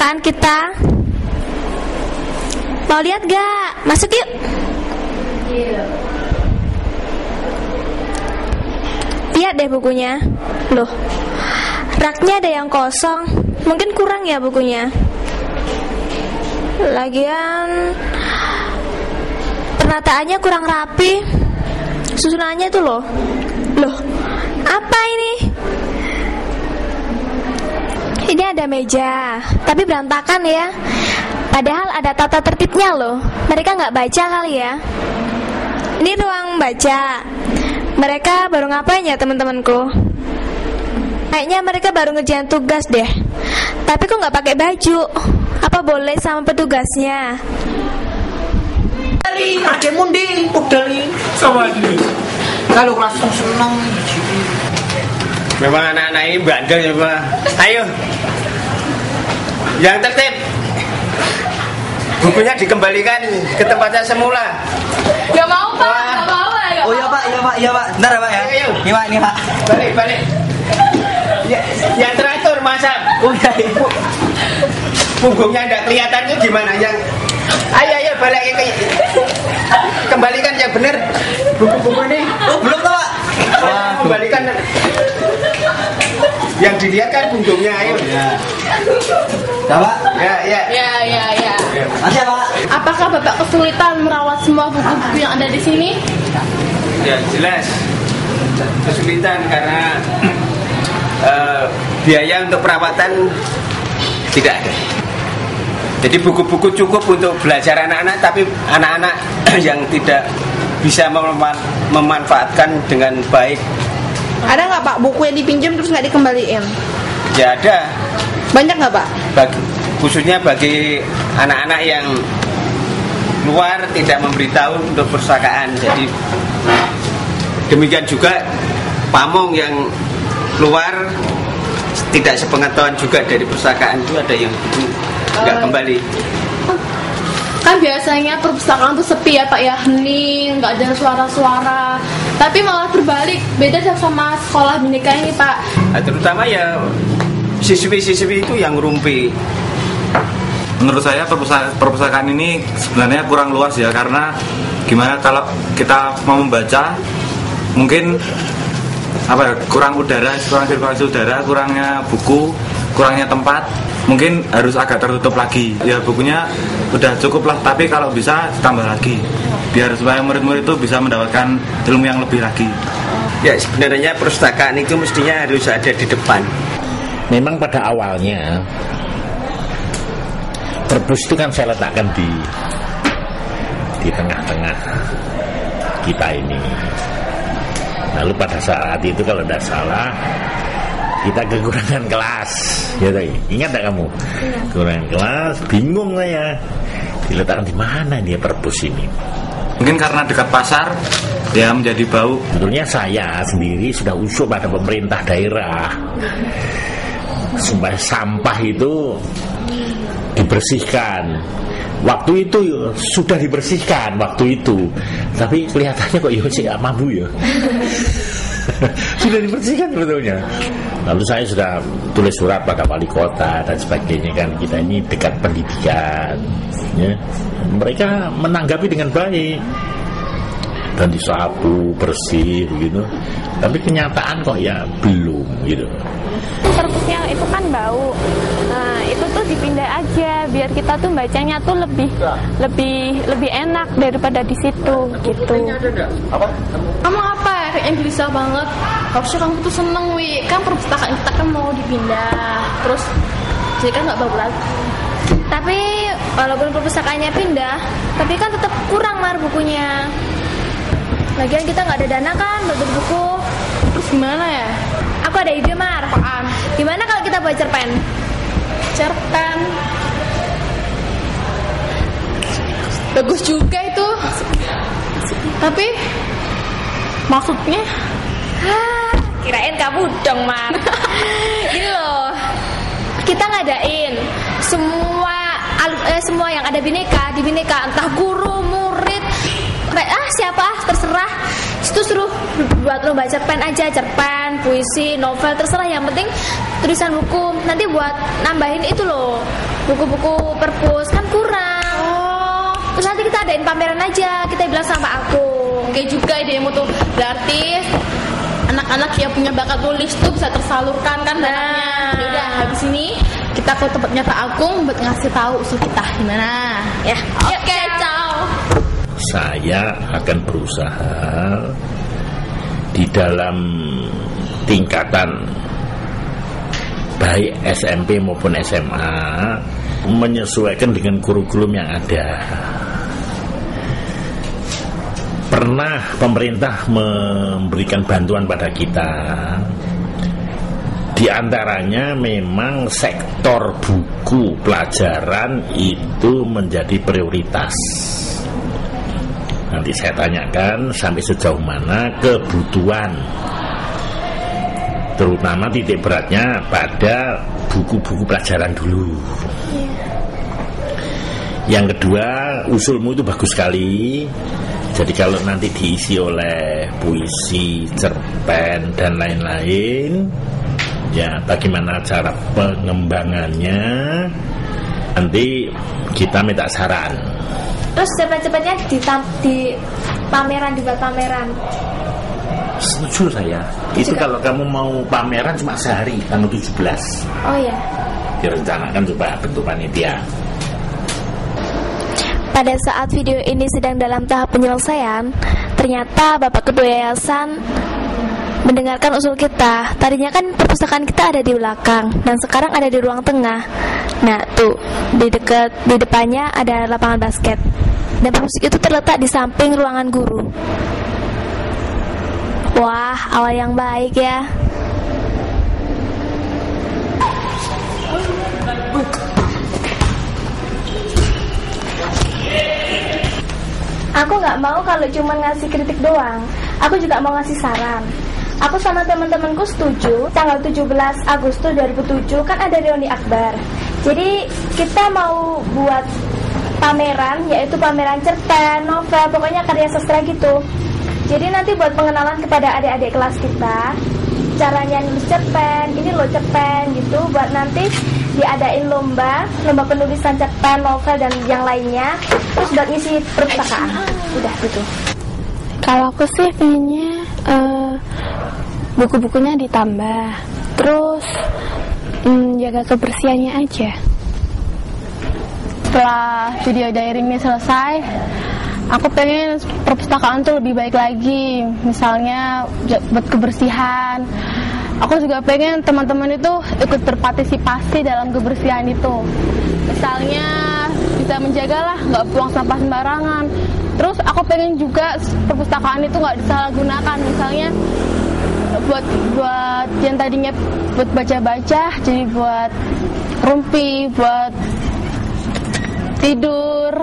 perpustakaan kita? Mau lihat gak? Masuk yuk. Lihat deh bukunya. Loh, raknya ada yang kosong. Mungkin kurang ya bukunya. Lagian penataannya kurang rapi. Susunannya tuh loh. Loh, apa ini? Ini ada meja, tapi berantakan ya. Padahal ada tata tertibnya loh. Mereka nggak baca kali ya. Ini ruang baca. Mereka baru ngapain ya teman-temanku? Kayaknya mereka baru ngerjain tugas deh. Tapi kok nggak pakai baju? Apa boleh sama petugasnya? Dari ada mundi, dari sama aja. Kalau langsung seneng. Memang anak-anak ini bandel ya Pak. Ayo, yang tertib. Bukunya dikembalikan ke tempatnya semula. Gak mau Pak, gak mau lah. Oh iya Pak, iya Pak. Bentar ya Pak ya. Ayo. Ini Pak. Balik. Ya, yang teratur masa. Oh iya. Punggungnya tidak kelihatan itu gimana? Yang ayo balik ke kembalikan yang benar buku-buku ini. Oh belum Pak. Wah, kembalikan. Yang dilihat kan punggungnya, ayo. Ya. Pak. Ya. Masih ya Pak. Apakah Bapak kesulitan merawat semua buku-buku yang ada di sini? Ya jelas kesulitan karena biaya untuk perawatan tidak ada. Jadi buku-buku cukup untuk belajar anak-anak, tapi anak-anak yang tidak bisa memanfaatkan dengan baik. Ada nggak Pak buku yang dipinjam terus nggak dikembaliin? Ya ada. Banyak nggak Pak? Khususnya bagi anak-anak yang luar tidak memberitahu untuk perpustakaan. Jadi demikian juga pamong yang luar tidak sepengetahuan juga dari perpustakaan itu ada yang nggak kembali. Kan biasanya perpustakaan tuh sepi ya Pak ya, hening, nggak ada suara-suara. Tapi malah berbalik, beda sama sekolah Bhinneka ini Pak. Nah, terutama ya siswi-siswi itu yang rumpi. Menurut saya perpustakaan ini sebenarnya kurang luas ya, karena gimana kalau kita mau membaca mungkin kurang udara, kurang sirkulasi udara, kurangnya buku, kurangnya tempat, mungkin harus agak tertutup lagi. Ya bukunya udah cukup lah, tapi kalau bisa tambah lagi biar supaya murid-murid itu bisa mendapatkan ilmu yang lebih lagi. Ya sebenarnya perpustakaan itu mestinya harus ada di depan. Memang pada awalnya perpus itu kan saya letakkan di tengah-tengah kita ini. Lalu pada saat itu kalau tidak salah kita kekurangan kelas, ya ingat tak kamu? Kekurangan kelas, bingung saya diletakkan di mana dia perpus ini. Mungkin karena dekat pasar, ya menjadi bau. Sebetulnya saya sendiri sudah usul pada pemerintah daerah supaya sampah itu dibersihkan. Waktu itu sudah dibersihkan waktu itu, tapi kelihatannya kok sih nggak mampu ya. Sudah dibersihkan sebetulnya. Lalu saya sudah tulis surat pada wali kota dan sebagainya, kan kita ini dekat pendidikan ya. Mereka menanggapi dengan baik dan disapu bersih gitu, tapi kenyataan kok ya belum gitu. Perpusnya itu kan bau. Nah, itu tuh dipindah aja biar kita tuh bacanya tuh lebih enak daripada di situ gitu. Kamu apa ya yang gelisah banget? Harusnya kamu tuh seneng kan perpustakaan kita kan mau dipindah. Terus jadi kan nggak bau lagi. Tapi walaupun perpustakaannya pindah, tapi kan tetap kurang bukunya. Lagian kita nggak ada dana kan buat beli buku. Terus gimana ya? Aku ada ide Apaan? Gimana kalau kita buat cerpen? Cerpen bagus juga itu. Tapi maksudnya Kirain kamu dong Mar. Gini loh, kita ngadain semua yang ada di Bhinneka, entah guru, murid, siapa terserah. Itu suruh buat lomba cerpen aja, cerpen, puisi, novel, terserah, yang penting tulisan buku. Nanti buat nambahin itu loh buku-buku perpus kan kurang. Terus nanti kita adain pameran aja, kita bilang sama Pak Agung. Oke juga idemu tuh. Berarti anak-anak yang punya bakat tulis tuh bisa tersalurkan kan bakatnya. Yaudah, habis ini kita ke tempatnya Pak Agung buat ngasih tahu usul kita gimana. Ya. Oke, ciao. Saya akan berusaha di dalam tingkatan baik SMP maupun SMA menyesuaikan dengan kurikulum yang ada. Pernah pemerintah memberikan bantuan pada kita. Di antaranya memang sektor buku pelajaran itu menjadi prioritas. Nanti saya tanyakan sampai sejauh mana kebutuhan, terutama titik beratnya pada buku-buku pelajaran dulu. Yang kedua, usulmu itu bagus sekali. Jadi kalau nanti diisi oleh puisi, cerpen dan lain-lain, ya bagaimana cara pengembangannya, nanti kita minta saran. Terus cepat-cepatnya di pameran, dibuat pameran. Setuju saya. Itu Juga. kalau kamu mau pameran cuma sehari, tanggal 17. Oh ya. Direncanakan coba bentuk panitia. Pada saat video ini sedang dalam tahap penyelesaian, ternyata Bapak Ketua Yayasan mendengarkan usul kita. Tadinya kan perpustakaan kita ada di belakang dan sekarang ada di ruang tengah. Nah, tuh di depannya ada lapangan basket. Dan perpus itu terletak di samping ruangan guru. Wah, awal yang baik ya. Aku nggak mau kalau cuma ngasih kritik doang. Aku juga mau ngasih saran. Aku sama teman-temanku setuju tanggal 17 Agustus 2007 kan ada reuni akbar. Jadi kita mau buat pameran, yaitu pameran cerpen, novel, pokoknya karya sastra gitu. Jadi nanti buat pengenalan kepada adik-adik kelas kita, caranya nulis cerpen, ini loh cerpen gitu, buat nanti diadain lomba penulisan cerpen, novel dan yang lainnya. Terus buat ngisi perpustakaan. Udah gitu. Kalau aku sih pengennya buku-bukunya ditambah, terus jaga kebersihannya aja. Setelah video daringnya selesai, aku pengen perpustakaan tuh lebih baik lagi. Misalnya buat kebersihan. Aku juga pengen teman-teman itu ikut berpartisipasi dalam kebersihan itu. Misalnya bisa menjagalah nggak buang sampah sembarangan. Terus aku pengen juga perpustakaan itu nggak disalahgunakan. Misalnya buat yang tadinya buat baca-baca jadi buat rumpi, buat tidur.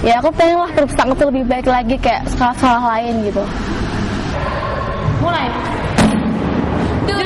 Ya aku pengen lah perpustakaan itu lebih baik lagi kayak sekolah-sekolah lain gitu. Mulai. 2